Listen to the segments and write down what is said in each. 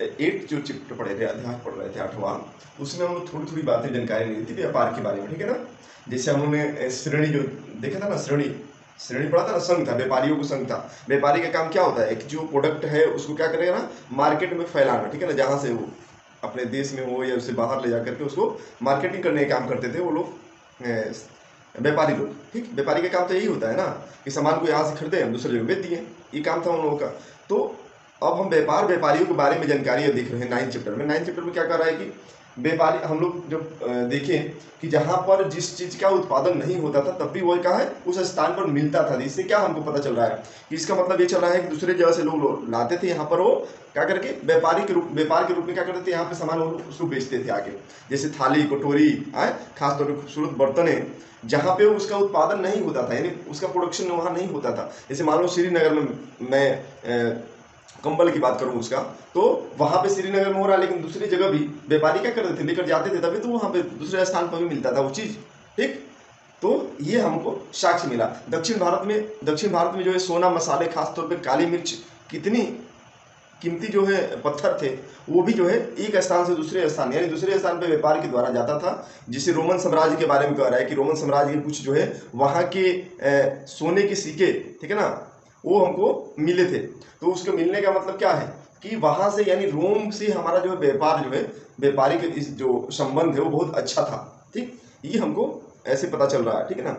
Eight जो chapter पढ़े थे, अध्याय पढ़ रहे थे 8वां, उसमें हम लोग थोड़ी थोड़ी बातें जानकारी मिली थी व्यापार के बारे में, ठीक है ना। जैसे हम लोगों ने श्रेणी जो देखा था ना, श्रेणी पढ़ा था ना, संघ था, व्यापारियों को संघ था। व्यापारी का काम क्या होता है, एक जो प्रोडक्ट है उसको क्या करेगा ना, मार्केट में फैलाना, ठीक है ना, जहाँ से वो अपने देश में हो या उसे बाहर ले जा करके उसको मार्केटिंग करने का काम करते थे वो लोग, व्यापारी लोग। ठीक, व्यापारी का काम तो यही होता है ना कि सामान को यहाँ से खरीदे हम दूसरे जगह बेच दिए, ये काम था उन लोगों का। तो अब हम व्यापारियों के बारे में जानकारी देख रहे हैं 9 चैप्टर में। 9 चैप्टर में क्या कर रहा है कि व्यापारी, हम लोग जब देखें कि जहाँ पर जिस चीज़ का उत्पादन नहीं होता था तब भी वो क्या है उस स्थान पर मिलता था। इससे क्या हमको पता चल रहा है कि इसका मतलब ये चल रहा है कि दूसरे जगह से लोग लाते थे, यहाँ पर वो क्या करके व्यापार के रूप में क्या करते थे, यहाँ पे सामान उसको बेचते थे आगे। जैसे थाली कटोरी, खासतौर पर खूबसूरत बर्तन, जहाँ पे उसका उत्पादन नहीं होता था, यानी उसका प्रोडक्शन वहाँ नहीं होता था। जैसे मान लो श्रीनगर में मैं कंबल की बात करूं उसका, तो वहां पे श्रीनगर में हो रहा है, लेकिन दूसरी जगह भी व्यापारी क्या करते थे, लेकर जाते थे, तभी तो वहां पे दूसरे स्थान पर भी मिलता था वो चीज। ठीक, तो ये हमको साक्ष्य मिला। दक्षिण भारत में जो है सोना, मसाले, खासतौर पे काली मिर्च, कितनी कीमती जो है पत्थर थे, वो भी जो है एक स्थान से दूसरे स्थान, यानी दूसरे स्थान पे व्यापार के द्वारा जाता था। जिसे रोमन साम्राज्य के बारे में कह रहा है कि रोमन साम्राज्य के कुछ जो है वहाँ के सोने के सिक्के, ठीक है ना, वो हमको मिले थे। तो उसके मिलने का मतलब क्या है कि वहाँ से, यानी रोम से हमारा जो है व्यापार जो है, व्यापारी के इस जो संबंध है वो बहुत अच्छा था। ठीक, ये हमको ऐसे पता चल रहा है, ठीक है ना।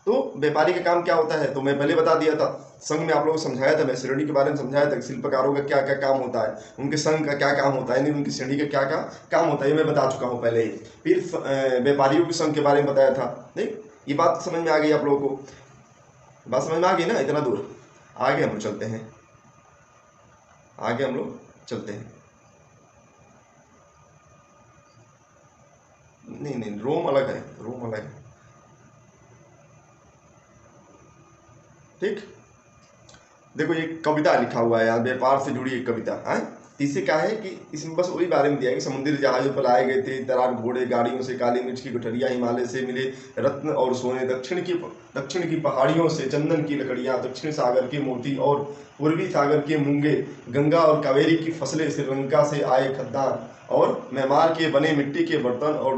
तो व्यापारी का काम क्या होता है, तो मैं पहले बता दिया था। संघ में आप लोगों को समझाया था, मैं श्रेणी के बारे में समझाया था, शिल्पकारों का क्या क्या काम होता है, उनके संघ का क्या काम होता है, यानी उनकी श्रेणी का क्या क्या काम होता है, ये मैं बता चुका हूँ पहले ही। फिर व्यापारियों के संघ के बारे में बताया था। ठीक, ये बात समझ में आ गई आप लोगों को, बात समझ में आ गई ना। इतना दूर आगे हम लोग चलते हैं, आगे हम लोग चलते हैं। नहीं, रोम अलग है, रोम अलग है। ठीक, देखो ये कविता लिखा हुआ है यहाँ, व्यापार से जुड़ी एक कविता है। इससे क्या है कि इसमें बस वही बारे में दिया है कि समुद्री जहाजों पर लाए गए थे तरार घोड़े, गाड़ियों से काली मिर्च की गठरियाँ, हिमालय से मिले रत्न और सोने, दक्षिण की पहाड़ियों से चंदन की लकड़ियाँ, दक्षिण सागर के मोती और पूर्वी सागर के मूंगे, गंगा और कावेरी की फसलें, श्रीलंका से आए खद्दान और म्यांमार के बने मिट्टी के बर्तन और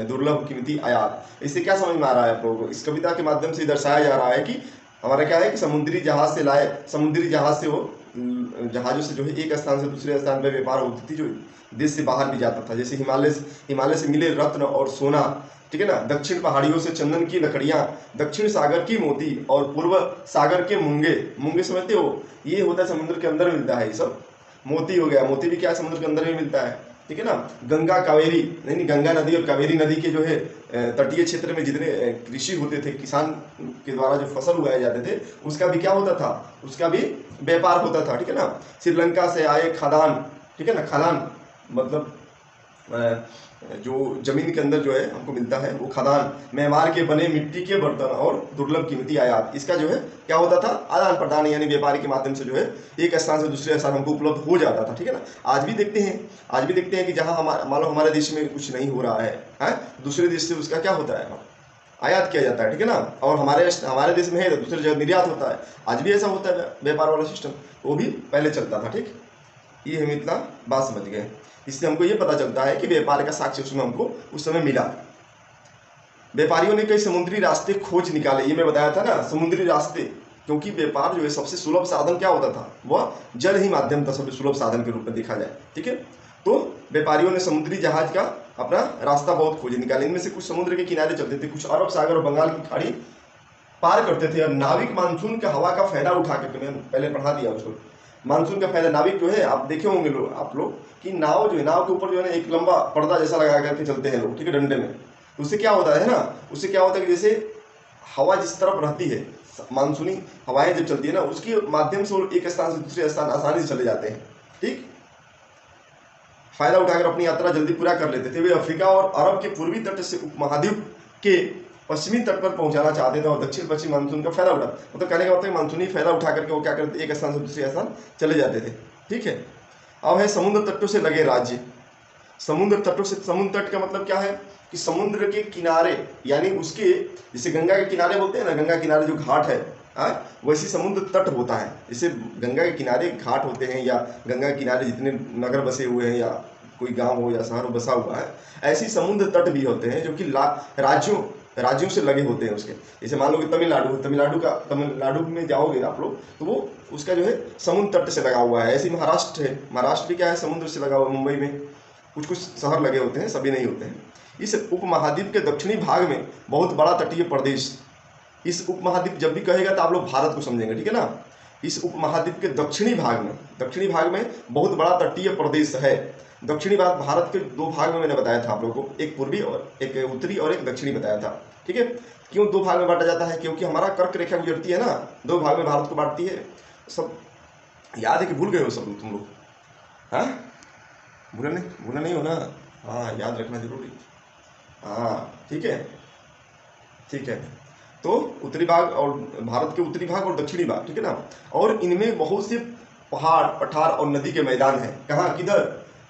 दुर्लभ कीमती आयात। इससे क्या समझ में आ रहा है आप लोगों को, इस कविता के माध्यम से दर्शाया जा रहा है कि हमारा क्या है कि समुद्री जहाज से वो जहाजों से जो है एक स्थान से दूसरे स्थान पर व्यापार होती थी, जो देश से बाहर भी जाता था। जैसे हिमालय से मिले रत्न और सोना, ठीक है ना, दक्षिण पहाड़ियों से चंदन की लकड़ियाँ, दक्षिण सागर की मोती और पूर्व सागर के मूंगे समझते हो, ये होता है समुद्र के अंदर मिलता है। ये सब मोती हो गया, मोती भी क्या समुद्र के अंदर ही मिलता है, ठीक है ना। गंगा कावेरी, नहीं, गंगा नदी और कावेरी नदी के जो है तटीय क्षेत्र में जितने कृषि होते थे, किसान के द्वारा जो फसल उगाए जाते थे, उसका भी क्या होता था, उसका भी व्यापार होता था, ठीक है ना। श्रीलंका से आए खदान, ठीक है ना, खदान मतलब जो जमीन के अंदर जो है हमको मिलता है वो खदान, म्यांमार के बने मिट्टी के बर्तन और दुर्लभ कीमती आयात। इसका जो है क्या होता था, आदान प्रदान, यानी व्यापारी के माध्यम से जो है एक स्थान से दूसरे स्थान हमको उपलब्ध हो जाता था, ठीक है ना। आज भी देखते हैं कि जहाँ मान लो हमारे देश में कुछ नहीं हो रहा है, दूसरे देश से उसका क्या होता है, आयात किया जाता है, ठीक है ना। और हमारे देश में है तो दूसरी जगह निर्यात होता है। आज भी ऐसा होता है, व्यापार वाला सिस्टम वो भी पहले चलता था। ठीक, ये हम इतना बात समझ गए। इससे हमको ये पता चलता है कि व्यापार का साक्ष्य उसमें हमको उस समय मिला। व्यापारियों ने कई समुद्री रास्ते खोज निकाले, ये मैं बताया था ना, समुद्री रास्ते, क्योंकि व्यापार जो है सबसे सुलभ साधन क्या होता था, वह जल ही माध्यम था सबसे सुलभ साधन के रूप में देखा जाए, ठीक है। तो व्यापारियों ने समुद्री जहाज का अपना रास्ता बहुत खोजे निकाले। इनमें से कुछ समुद्र के किनारे चलते थे, कुछ अरब सागर और बंगाल की खाड़ी पार करते थे। और नाविक मानसून का हवा का फायदा उठा करके, मैं पहले पढ़ा दिया उसको, मानसून का फायदा, नाविक जो है आप देखे होंगे आप लोग कि नाव जो है, नाव के ऊपर जो है ना एक लंबा पर्दा जैसा लगा करके चलते हैं लोग, ठीक है, डंडे में। उससे क्या होता है ना, उससे क्या होता है कि जैसे हवा जिस तरफ रहती है, मानसूनी हवाएं जब चलती है ना, उसके माध्यम से वो एक स्थान से दूसरे स्थान आसानी से चले जाते हैं। ठीक, फायदा उठाकर अपनी यात्रा जल्दी पूरा कर लेते थे। वे अफ्रीका और अरब के पूर्वी तट से उपमहाद्वीप के पश्चिमी तट पर पहुंचाना चाहते थे और दक्षिण पश्चिम मानसून का फायदा उठा, मतलब कहने का मतलब मानसूनी फायदा उठा करके वो क्या करते, एक स्थान से दूसरे स्थान चले जाते थे। ठीक है, अब है समुद्र तटों से लगे राज्य। समुद्र तट का मतलब क्या है कि समुद्र के किनारे, यानी उसके, जैसे गंगा के किनारे बोलते हैं ना, गंगा किनारे जो घाट है, वैसी समुद्र तट होता है। जैसे गंगा के किनारे घाट होते हैं या गंगा के किनारे जितने नगर बसे हुए हैं या कोई गांव हो या शहर बसा हुआ है, ऐसी समुद्र तट भी होते हैं जो कि राज्यों राज्यों से लगे होते हैं उसके। जैसे मान लो कि तमिलनाडु में जाओगे आप लोग तो वो उसका जो है समुद्र तट से लगा हुआ है। ऐसे महाराष्ट्र है, महाराष्ट्र भी क्या है, समुद्र से लगा हुआ है। मुंबई में कुछ कुछ शहर लगे होते हैं, सभी नहीं होते हैं। इस उपमहाद्वीप के दक्षिणी भाग में बहुत बड़ा तटीय प्रदेश, इस उपमहाद्वीप जब भी कहेगा तो आप लोग भारत को समझेंगे, ठीक है ना। इस उपमहाद्वीप के दक्षिणी भाग में बहुत बड़ा तटीय प्रदेश है। दक्षिणी भाग भारत के दो भाग में मैंने बताया था आप लोगों को, एक पूर्वी और एक उत्तरी और एक दक्षिणी बताया था, ठीक है। क्यों दो भाग में बांटा जाता है? क्योंकि हमारा कर्क रेखा गुजरती है ना, दो भाग में भारत को बांटती है। सब याद है कि भूल गए हो सब तुम लोग? हाँ, भूला नहीं हो ना? हाँ, याद रखना जरूरी। हाँ, ठीक है, ठीक है। तो उत्तरी भाग और भारत के उत्तरी भाग और दक्षिणी भाग, ठीक है ना। और इनमें बहुत से पहाड़, पठार और नदी के मैदान हैं। कहाँ, किधर?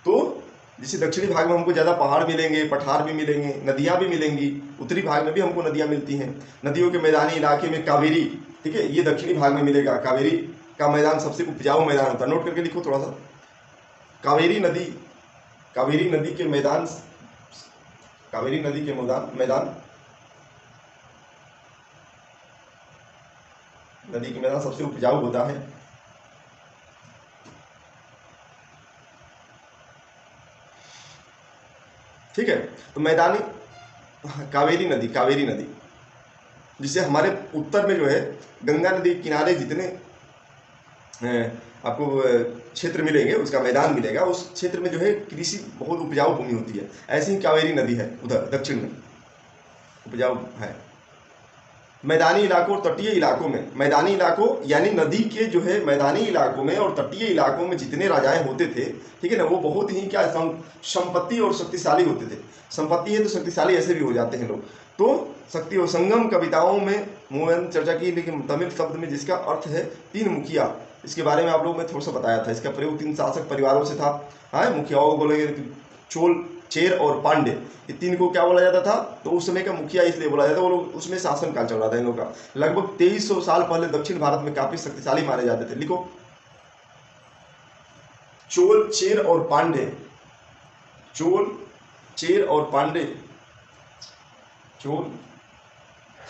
तो जैसे दक्षिणी भाग में हमको ज़्यादा पहाड़ मिलेंगे, पठार भी मिलेंगे, नदियाँ भी मिलेंगी। उत्तरी भाग में भी हमको नदियाँ मिलती हैं। नदियों के मैदानी इलाके में कावेरी, ठीक है, ये दक्षिणी भाग में मिलेगा। कावेरी का मैदान सबसे उपजाऊ मैदान होता है। नोट करके लिखो थोड़ा सा। कावेरी नदी के मैदान, कावेरी नदी के मैदान नदी के मैदान सबसे उपजाऊ होता है। ठीक है, तो मैदानी कावेरी नदी जिसे हमारे उत्तर में जो है गंगा नदी के किनारे जितने आपको क्षेत्र मिलेंगे, उसका मैदान मिलेगा, उस क्षेत्र में जो है कृषि बहुत उपजाऊ भूमि होती है। ऐसी ही कावेरी नदी है, उधर दक्षिण में उपजाऊ है। मैदानी इलाकों और तटीय इलाकों में, मैदानी इलाकों यानी नदी के जो है मैदानी इलाकों में और तटीय इलाकों में जितने राजाएं होते थे, ठीक है ना, वो बहुत ही क्या संपत्ति और शक्तिशाली होते थे। संपत्ति है तो शक्तिशाली ऐसे भी हो जाते हैं लोग। तो शक्ति और संगम कविताओं में मैंने चर्चा की, लेकिन तमिल शब्द में जिसका अर्थ है तीन मुखिया, इसके बारे में आप लोग मैं थोड़ा सा बताया था। इसका प्रयोग तीन शासक परिवारों से था। हाँ, मुखियाओं को बोलेंगे चोल, चेर और पांडे, ये तीन को क्या बोला जाता था? तो उस समय का मुखिया इसलिए बोला जाता है, वो लोग उसमें शासन काल चल रहा था इन लोगों का। लगभग 2300 साल पहले दक्षिण भारत में काफी शक्तिशाली माने जाते थे। लिखो, चोल, चेर और पांडे, चोल, चेर और पांडे, चोल,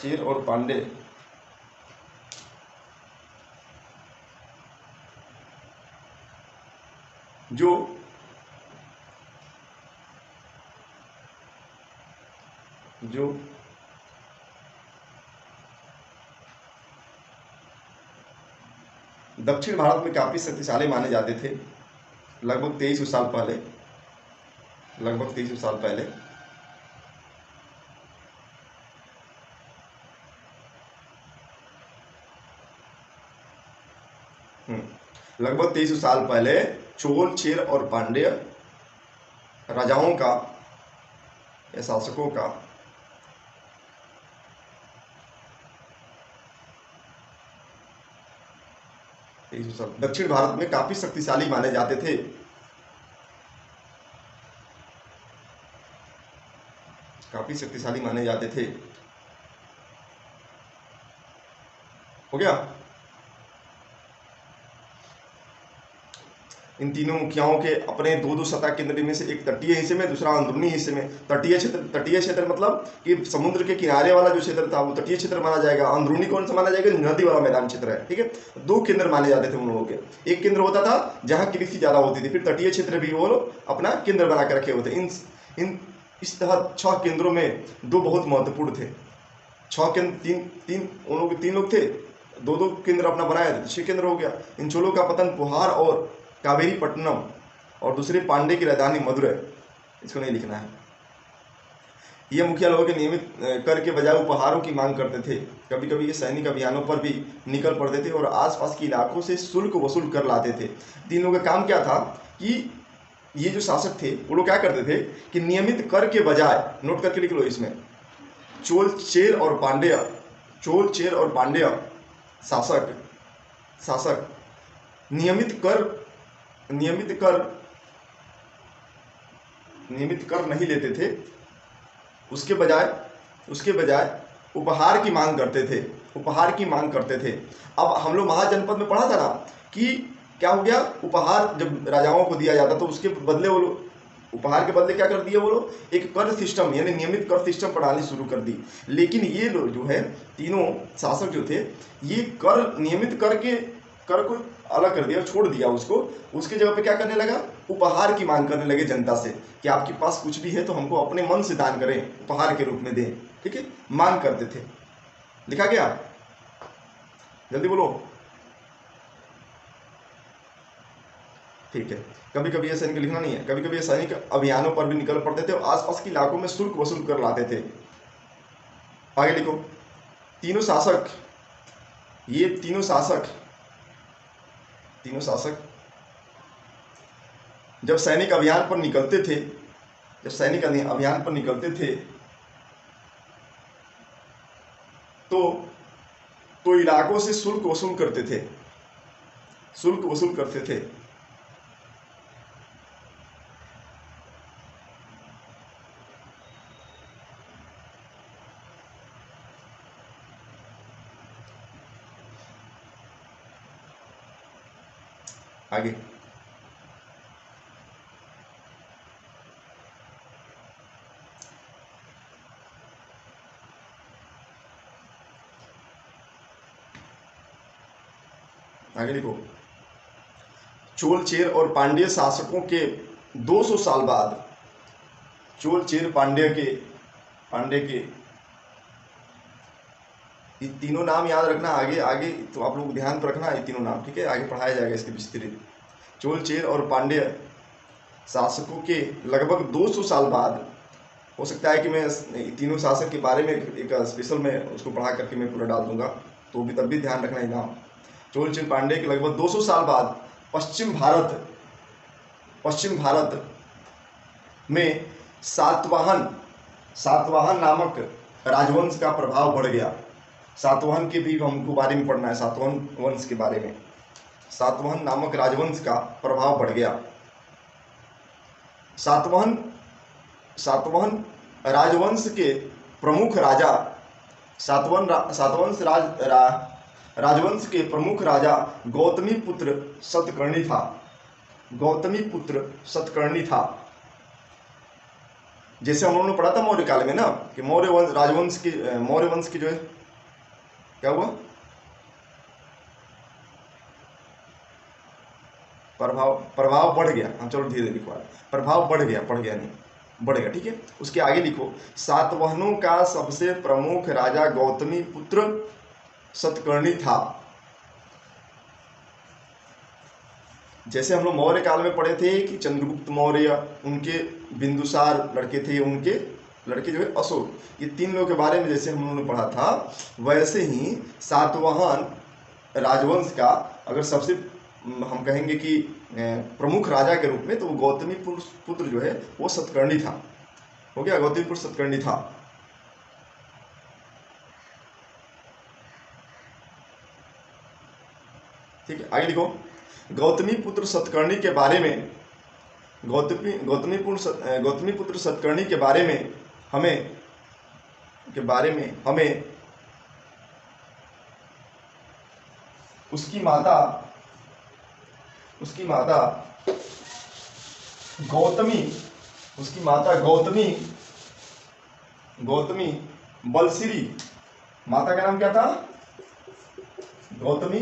चेर और पांडे जो दक्षिण भारत में काफी शक्तिशाली माने जाते थे लगभग 2300 साल पहले, लगभग 2300 साल पहले। लगभग 2300 साल पहले चोल, चेर और पांड्य राजाओं का या शासकों का दक्षिण भारत में काफी शक्तिशाली माने जाते थे। काफी शक्तिशाली माने जाते थे। हो गया? इन तीनों मुखियाओं के अपने दो दो सत्ता केंद्र में से एक तटीय हिस्से में, दूसरा अंदरूनी हिस्से में। तटीय क्षेत्र मतलब कि समुद्र के किनारे वाला जो क्षेत्र था वो तटीय क्षेत्र माना जाएगा। अंदरूनी कौन सा माना जाएगा? नदी वाला मैदान क्षेत्र है, ठीक है। दो केंद्र माने जाते थे उन लोगों के। एक केंद्र होता था जहाँ कृषि ज्यादा होती थी, फिर तटीय क्षेत्र भी वो लोग अपना केंद्र बना के रखे होते। इस तरह 6 केंद्रों में दो बहुत महत्वपूर्ण थे। 6 केंद्र, तीन लोग थे, दो दो केंद्र अपना बनाए थे, 6 केंद्र हो गया। इन चोलों का पतन पुहार और कावेरी पट्टनम और दूसरे पांडे की राजधानी मदुरै, इसको नहीं लिखना है। ये मुखिया लोगों के नियमित कर के बजाय उपहारों की मांग करते थे। कभी कभी ये सैनिक अभियानों पर भी निकल पड़ते थे और आसपास के इलाकों से शुल्क वसूल कर लाते थे। तीन लोगों का काम क्या था कि ये जो शासक थे वो लोग क्या करते थे कि नियमित कर के बजाय, नोट करके लिख लो इसमें, चोल, चेर और पांड्य शासक नियमित कर नहीं लेते थे। उसके बजाय उपहार की मांग करते थे, उपहार की मांग करते थे। अब हम लोग महाजनपद में पढ़ा था ना कि क्या हो गया, उपहार जब राजाओं को दिया जाता तो उसके बदले वो लोग, उपहार के बदले क्या कर दिया वो लोग, एक कर सिस्टम यानी नियमित कर सिस्टम प्रणाली शुरू कर दी। लेकिन ये लोग जो है तीनों शासक जो थे, ये कर नियमित करके कर को अलग कर दिया, छोड़ दिया उसको। उसकी जगह पे क्या करने लगा, उपहार की मांग करने लगे जनता से कि आपके पास कुछ भी है तो हमको अपने मन से दान करें, उपहार के रूप में दें। ठीक है, मांग करते थे। लिखा गया, जल्दी बोलो। ठीक है, कभी कभी ये सैनिक लिखना नहीं है, कभी कभी ये सैनिक अभियानों पर भी निकल पड़ते थे और आसपास के इलाकों में शुल्क वसूल कर लाते थे। आगे लिखो, तीनों शासक, ये तीनों शासक, तीनों शासक जब सैनिक अभियान पर निकलते थे, जब सैनिक अभियान पर निकलते थे तो इलाकों से शुल्क वसूल करते थे, शुल्क वसूल करते थे। आगे, आगे लिखो, चोल चेर और पांड्य शासकों के 200 साल बाद, चोल चेर पांड्य के ये तीनों नाम याद रखना, आगे आगे तो आप लोग ध्यान पर रखना ये तीनों नाम, ठीक है, आगे पढ़ाया जाएगा इसके विस्तृत। चोल चेर और पांड्य शासकों के लगभग 200 साल बाद, हो सकता है कि मैं तीनों शासक के बारे में एक स्पेशल में उसको पढ़ा करके मैं पूरा डाल दूंगा, तो भी तब भी ध्यान रखना ही नाम। चोल चेर पांड्य के लगभग 200 साल बाद पश्चिम भारत में सातवाहन नामक राजवंश का प्रभाव बढ़ गया। सातवाहन के भी हमको बारे में पढ़ना है, सातवाहन वंश के बारे में। सातवाहन नामक राजवंश का प्रभाव बढ़ गया। सातवाहन राजवंश के प्रमुख राजा, राजवंश के प्रमुख राजा गौतमी पुत्र सतकर्णी था, गौतमी पुत्र सतकर्णी था। जैसे हम लोगों ने पढ़ा था मौर्य काल में ना कि मौर्य वंश की जो है क्या हुआ, प्रभाव बढ़ गया। हम चलो धीरे लिखवा, प्रभाव बढ़ गया, बढ़ गया नहीं, बढ़ेगा, ठीक है। उसके आगे लिखो, सातवाहनों का सबसे प्रमुख राजा गौतमी पुत्र सतकर्णी था। जैसे हम लोग मौर्य काल में पढ़े थे कि चंद्रगुप्त मौर्य, उनके बिंदुसार लड़के थे, उनके लड़के जो है अशोक, ये तीन लोगों के बारे में जैसे हम लोगों ने पढ़ा था, वैसे ही सातवाहन राजवंश का अगर सबसे हम कहेंगे कि प्रमुख राजा के रूप में, तो वो गौतमी पुत्र जो है वो सतकर्णी था। हो गया, गौतमी पुत्र सतकर्णी था। ठीक है, आगे लिखो, गौतमी पुत्र सतकर्णी के बारे में, गौतमी पुत्र सतकर्णी के बारे में हमें उसकी माता गौतमी बलसिरी, माता का नाम क्या था, गौतमी,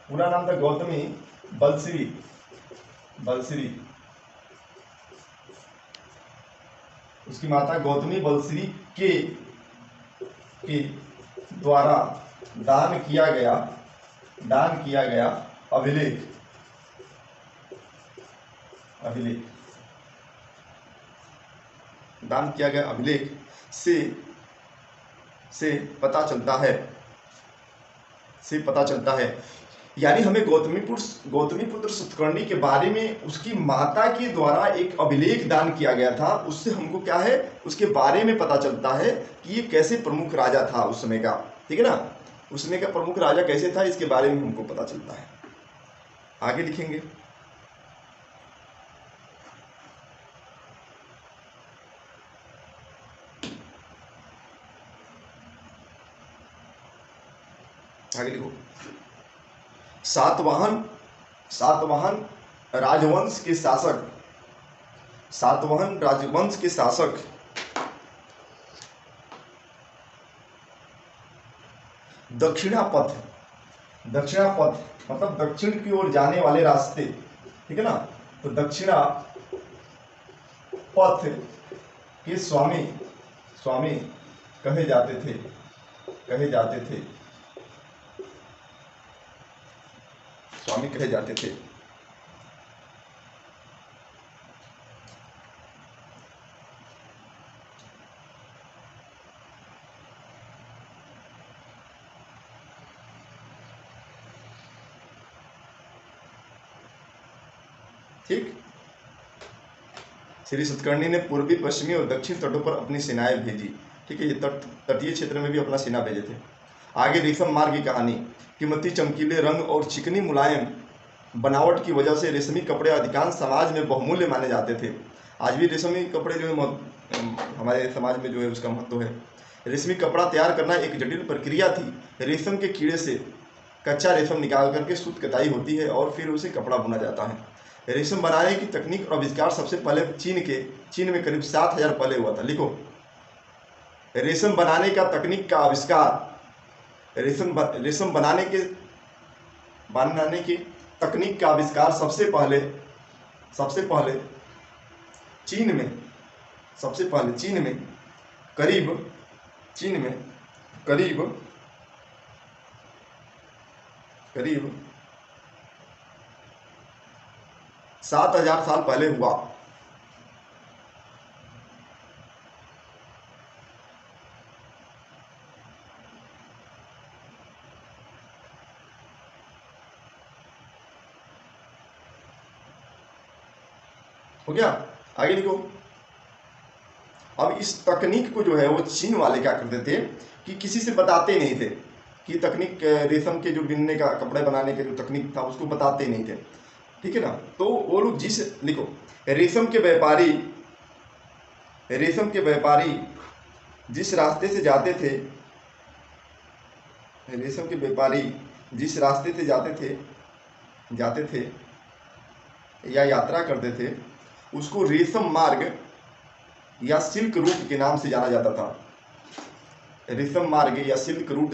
पूरा नाम था गौतमी बलसिरी, उसकी माता गौतमी बलसिरी के द्वारा दान किया गया अभिलेख दान किया गया अभिलेख से पता चलता है, यानी हमें गौतमी पुत्र सतकर्णी के बारे में उसकी माता के द्वारा एक अभिलेख दान किया गया था, उससे हमको क्या है, उसके बारे में पता चलता है कि ये कैसे प्रमुख राजा था उस समय का। ठीक है ना, उस समय का प्रमुख राजा कैसे था, इसके बारे में हमको पता चलता है। आगे लिखेंगे, आगे लिखो। सातवाहन सातवाहन राजवंश के शासक सातवाहन राजवंश के शासक दक्षिणापथ मतलब दक्षिण की ओर जाने वाले रास्ते, ठीक है ना। तो दक्षिणा पथ के स्वामी कहे जाते थे स्वामी कहे जाते थे। ठीक। श्री सतकर्णी ने पूर्वी, पश्चिमी और दक्षिण तटों पर अपनी सेनाएं भेजी। ठीक है, ये तटीय क्षेत्र में भी अपना सेना भेजे थे। आगे रेशम मार्ग की कहानी। कीमती चमकीले रंग और चिकनी मुलायम बनावट की वजह से रेशमी कपड़े अधिकांश समाज में बहुमूल्य माने जाते थे। आज भी रेशमी कपड़े जो है हमारे समाज में जो है उसका महत्व है। रेशमी कपड़ा तैयार करना एक जटिल प्रक्रिया थी। रेशम के कीड़े से कच्चा रेशम निकाल करके सूत कताई होती है और फिर उसे कपड़ा बुना जाता है। रेशम बनाने की तकनीक और आविष्कार सबसे पहले चीन में करीब 7000 पहले हुआ था। लिखो, रेशम बनाने का तकनीक का आविष्कार रेशम बनाने की तकनीक का आविष्कार सबसे पहले चीन में करीब 7000 साल पहले हुआ। हो गया। आगे लिखो। अब इस तकनीक को जो है वो चीन वाले क्या करते थे कि किसी से बताते नहीं थे कि तकनीक, रेशम के जो बिनने का, कपड़े बनाने के जो तकनीक था उसको बताते नहीं थे। ठीक है ना। तो वो लोग लिखो, रेशम के व्यापारी जिस रास्ते से जाते थे या यात्रा करते थे उसको रेशम मार्ग या सिल्क रूट के नाम से जाना जाता था। रेशम मार्ग या सिल्क रूट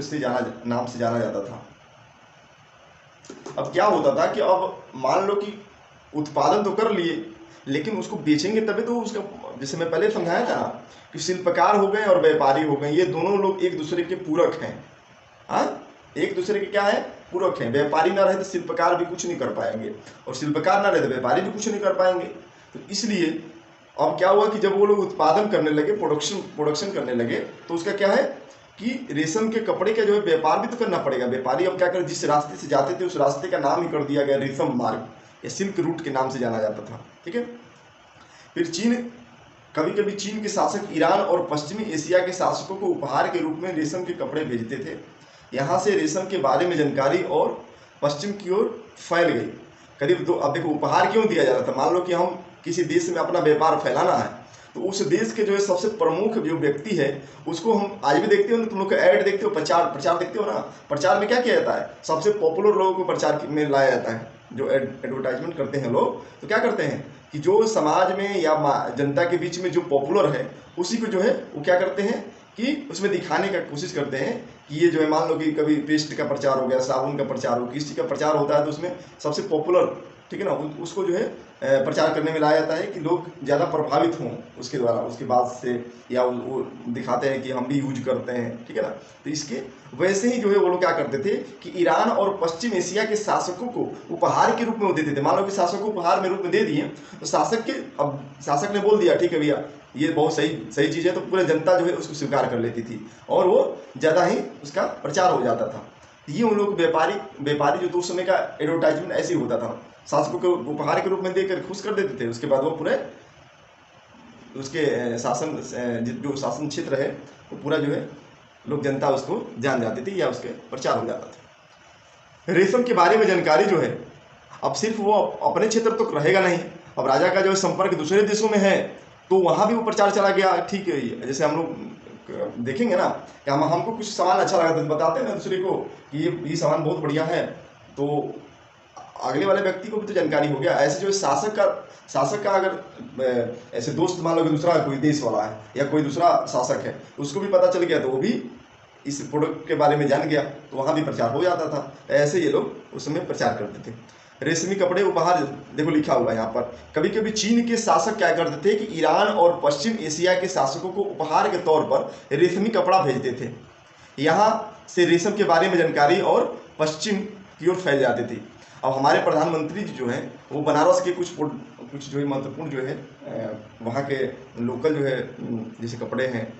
नाम से जाना जाता था। अब क्या होता था कि अब मान लो कि उत्पादन तो कर लिए, लेकिन उसको बेचेंगे तभी तो उसका, जैसे मैं पहले समझाया था ना कि शिल्पकार हो गए और व्यापारी हो गए, ये दोनों लोग एक दूसरे के पूरक हैं। हाँ, एक दूसरे के क्या है, पूरक हैं। व्यापारी ना रहे तो शिल्पकार भी कुछ नहीं कर पाएंगे, और शिल्पकार ना रहे तो व्यापारी भी कुछ नहीं कर पाएंगे। तो इसलिए अब क्या हुआ कि जब वो लोग उत्पादन करने लगे, प्रोडक्शन करने लगे, तो उसका क्या है कि रेशम के कपड़े का जो है व्यापार भी तो करना पड़ेगा। व्यापारी अब क्या कर, जिस रास्ते से जाते थे उस रास्ते का नाम ही कर दिया गया रेशम मार्ग या सिल्क रूट के नाम से जाना जाता था। ठीक है। फिर कभी कभी चीन के शासक ईरान और पश्चिमी एशिया के शासकों को उपहार के रूप में रेशम के कपड़े भेजते थे। यहाँ से रेशम के बारे में जानकारी और पश्चिम की ओर फैल गई। करीब अब देखो उपहार क्यों दिया जा रहा था। मान लो कि हम किसी देश में अपना व्यापार फैलाना है, तो उस देश के जो है सबसे प्रमुख जो व्यक्ति है उसको हम आज भी देखते हो ना, तुम लोग का ऐड देखते हो, प्रचार देखते हो ना। प्रचार में क्या किया जाता है, सबसे पॉपुलर लोगों को प्रचार में लाया जाता है। जो एडवर्टाइजमेंट करते हैं लोग, तो क्या करते हैं कि जो समाज में या जनता के बीच में जो पॉपुलर है उसी को जो है वो क्या करते हैं कि उसमें दिखाने का कोशिश करते हैं कि ये जो है, मान लो कि कभी पेस्ट का प्रचार हो गया, साबुन का प्रचार हो, किसी का प्रचार होता है तो उसमें सबसे पॉपुलर, ठीक है ना, उसको जो है प्रचार करने में लाया जाता है कि लोग ज़्यादा प्रभावित हों उसके द्वारा, उसके बाद से, या वो दिखाते हैं कि हम भी यूज करते हैं। ठीक है ना। तो इसके वैसे ही जो है वो लोग क्या करते थे कि ईरान और पश्चिम एशिया के शासकों को उपहार के रूप में वो देते थे। मान लो कि शासक को उपहार में रूप में दे दिए, तो शासक ने बोल दिया ठीक है भैया ये बहुत सही चीज़ है, तो पूरी जनता जो है उसको स्वीकार कर लेती थी और वो ज़्यादा ही उसका प्रचार हो जाता था। ये उन लोग व्यापारी जो उस समय का एडवर्टाइजमेंट ऐसे ही होता था, शासकों को उपहार के रूप में देकर खुश कर देते थे। उसके बाद वो पूरे उसके जो शासन क्षेत्र है वो पूरा जो है लोग, जनता उसको जान जाती थी या उसके प्रचार हो जाता था। रेशम के बारे में जानकारी जो है अब सिर्फ वो अपने क्षेत्र तो रहेगा नहीं, अब राजा का जो है संपर्क दूसरे देशों में है तो वहाँ भी वो प्रचार चला गया। ठीक है, जैसे हम लोग देखेंगे ना कि हमको कुछ सामान अच्छा लगा तो बताते हैं ना दूसरे को कि ये सामान बहुत बढ़िया है, तो अगले वाले व्यक्ति को भी तो जानकारी हो गया। ऐसे जो शासक का अगर ऐसे दोस्त मान लो कि दूसरा कोई देश वाला है या कोई दूसरा शासक है, उसको भी पता चल गया तो वो भी इस प्रोडक्ट के बारे में जान गया, तो वहाँ भी प्रचार हो जाता था। ऐसे ये लोग उस समय प्रचार करते थे। रेशमी कपड़े उपहार, देखो लिखा हुआ है यहाँ पर। कभी कभी चीन के शासक क्या करते थे कि ईरान और पश्चिम एशिया के शासकों को उपहार के तौर पर रेशमी कपड़ा भेजते थे। यहाँ से रेशम के बारे में जानकारी और पश्चिम की ओर फैल जाती थी। अब हमारे प्रधानमंत्री जी जो हैं वो बनारस के कुछ जो है महत्वपूर्ण जो है वहाँ के लोकल जो है जैसे कपड़े हैं,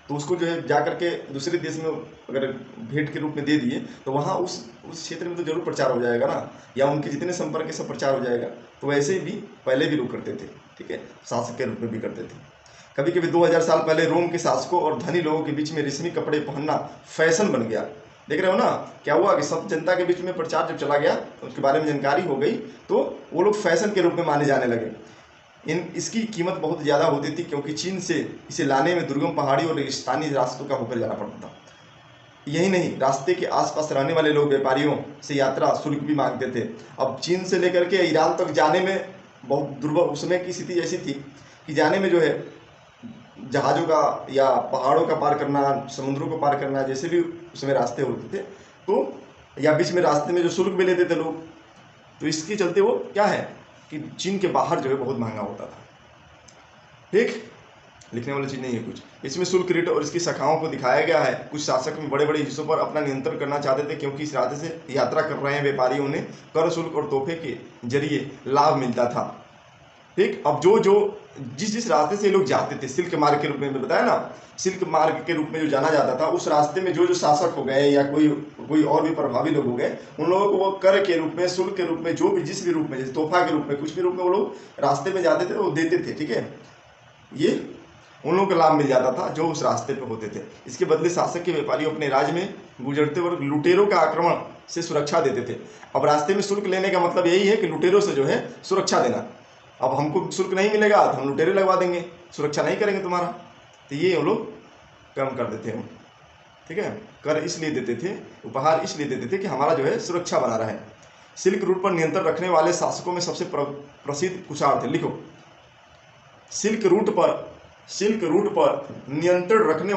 तो उसको जो है जा करके दूसरे देश में अगर भेंट के रूप में दे दिए तो वहाँ उस क्षेत्र में तो जरूर प्रचार हो जाएगा ना, या उनके जितने संपर्क है सब प्रचार हो जाएगा। तो वैसे भी पहले भी लोग करते थे, ठीक है, शासक के रूप में भी करते थे। कभी कभी 2000 साल पहले रोम के शासकों और धनी लोगों के बीच में रेशमी कपड़े पहनना फैशन बन गया। देख रहे हो ना क्या हुआ कि सब जनता के बीच में प्रचार जब चला गया, उसके बारे में जानकारी हो गई, तो वो लोग फैशन के रूप में माने जाने लगे। इसकी कीमत बहुत ज़्यादा होती थी क्योंकि चीन से इसे लाने में दुर्गम पहाड़ी और रेगिस्तानी रास्तों का होकर जाना पड़ता था। यही नहीं, रास्ते के आसपास रहने वाले लोग व्यापारियों से यात्रा शुल्क भी मांगते थे। अब चीन से लेकर के ईरान तक जाने में बहुत दुर्भर उस समय की स्थिति ऐसी थी कि जाने में जो है जहाज़ों का या पहाड़ों का पार करना, समुद्रों को पार करना, जैसे भी उसमें रास्ते होते थे, तो या बीच में रास्ते में जो शुल्क भी लेते थे लोग, तो इसके चलते वो क्या है कि चीन के बाहर जो है बहुत महंगा होता था। ठीक, लिखने वाली चीज़ नहीं है कुछ। इसमें शुल्क रेट और इसकी शाखाओं को दिखाया गया है। कुछ शासक में बड़े बड़े हिस्सों पर अपना नियंत्रण करना चाहते थे क्योंकि इस रास्ते से यात्रा कर रहे हैं व्यापारियों ने कर शुल्क और तोहफे के जरिए लाभ मिलता था। ठीक, अब जिस रास्ते से लोग जाते थे, सिल्क मार्ग के रूप में बताया ना, सिल्क मार्ग के रूप में जो जाना जाता था, उस रास्ते में जो शासक हो गए या कोई और भी प्रभावी लोग हो गए, उन लोगों को वो कर के रूप में, शुल्क के रूप में, जो भी जिस भी रूप में, जैसे तोहफा के रूप में, कुछ भी रूप में वो लोग रास्ते में जाते थे वो देते थे। ठीक है, ये उन लोगों को लाभ मिल जाता था जो उस रास्ते पे होते थे। इसके बदले शासक के व्यापारी अपने राज्य में गुजरते वक्त लुटेरों का आक्रमण से सुरक्षा देते थे। अब रास्ते में शुल्क लेने का मतलब यही है कि लुटेरों से जो है सुरक्षा देना। अब हमको शुल्क नहीं मिलेगा तो हम लुटेरे लगवा देंगे, सुरक्षा नहीं करेंगे तुम्हारा, तो ये हम लोग कम कर देते हैं। ठीक है, कर इसलिए देते थे, उपहार इसलिए देते थे कि हमारा जो है सुरक्षा बना रहे। सिल्क रूट पर नियंत्रण रखने वाले शासकों में सबसे प्रसिद्ध कुषाण थे। लिखो, सिल्क रूट पर नियंत्रण रखने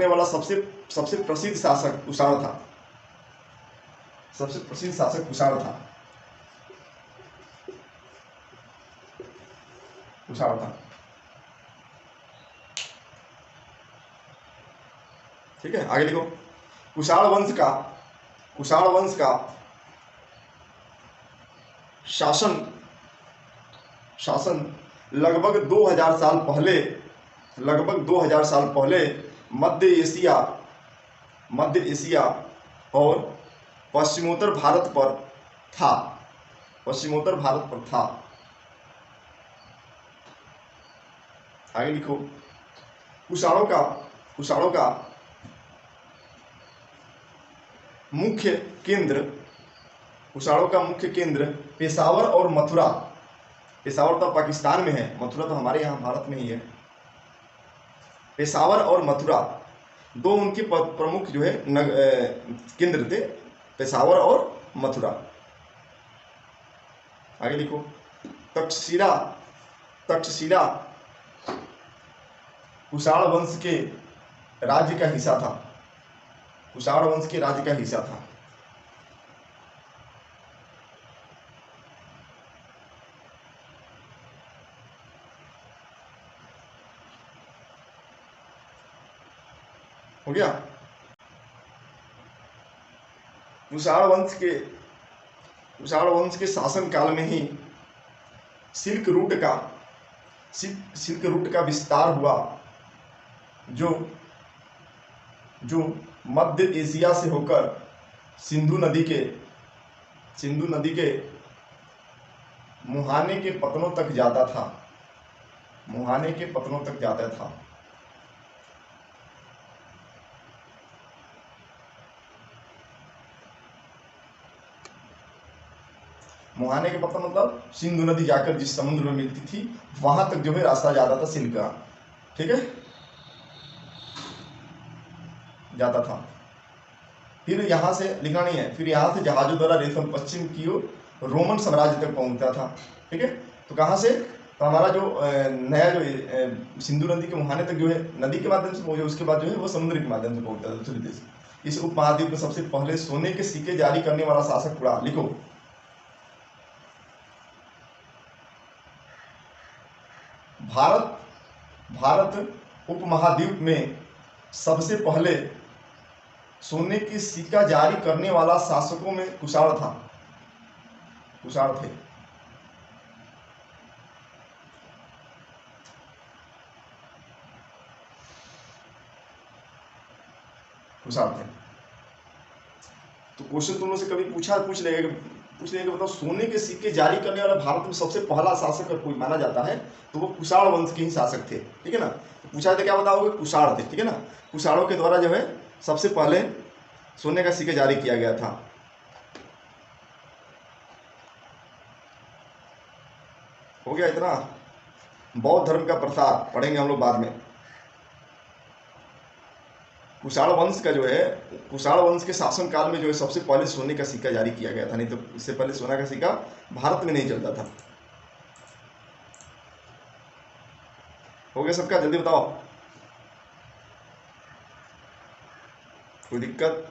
वाला सबसे प्रसिद्ध शासक कुषाण था। सबसे प्रसिद्ध शासक कुषाण था। ठीक है, आगे लिखो। कुषाण वंश का शासन लगभग 2000 साल पहले मध्य एशिया और पश्चिमोत्तर भारत पर था। आगे लिखो, कुषाणों का मुख्य केंद्र पेशावर और मथुरा। पेशावर तो पाकिस्तान में है, मथुरा तो हमारे यहाँ भारत में ही है। पेशावर और मथुरा दो उनके प्रमुख जो है केंद्र थे, पेशावर और मथुरा। आगे लिखो, तक्षशिला कुषाण वंश के राज्य का हिस्सा था। हो गया। कुषाण वंश के शासन काल में ही सिल्क रूट का विस्तार हुआ, जो मध्य एशिया से होकर सिंधु नदी के मुहाने के पत्तनों तक जाता था। मुहाने के पत्थर मतलब सिंधु नदी जाकर जिस समुद्र में मिलती थी वहां तक जो है रास्ता जाता था सिल्क का, ठीक है, जाता था। फिर यहाँ से लिखना नहीं है, फिर यहाँ से जहाजों द्वारा रेशम पश्चिम की ओर रोमन साम्राज्य तक पहुंचता था, ठीक है। तो कहाँ से, तो हमारा जो नया जो सिंधु नदी के मुहाने तक जो है नदी के माध्यम से पहुंचे, उसके बाद जो है वो समुद्र के माध्यम से पहुंचता था दूसरे देश। इस उपमहाद्वीप में सबसे पहले सोने के सिक्के जारी करने वाला शासक पड़ा, लिखो। भारत भारत उपमहाद्वीप में सबसे पहले सोने की सिक्का जारी करने वाला शासकों में कुषाण था, कुषाण थे। कुषाण थे। तो क्वेश्चन तुम लोग से कभी पूछ लेगा कि बताओ सोने के सिक्के जारी करने वाला भारत में सबसे पहला शासक अगर कोई माना जाता है तो वो कुषाण वंश के ही शासक थे, ठीक है ना। तो पूछा था क्या बताओगे, कुषाण थे, ठीक है ना। कुषाणों के द्वारा जो है सबसे पहले सोने का सिक्के जारी किया गया था। हो गया इतना। बौद्ध धर्म का प्रसार पढ़ेंगे हम लोग बाद में। कुषाण वंश का जो है, कुषाण वंश के शासन काल में जो है सबसे पहले सोने का सिक्का जारी किया गया था, नहीं तो इससे पहले सोना का सिक्का भारत में नहीं चलता था। हो गया सबका, जल्दी बताओ, कोई दिक्कत।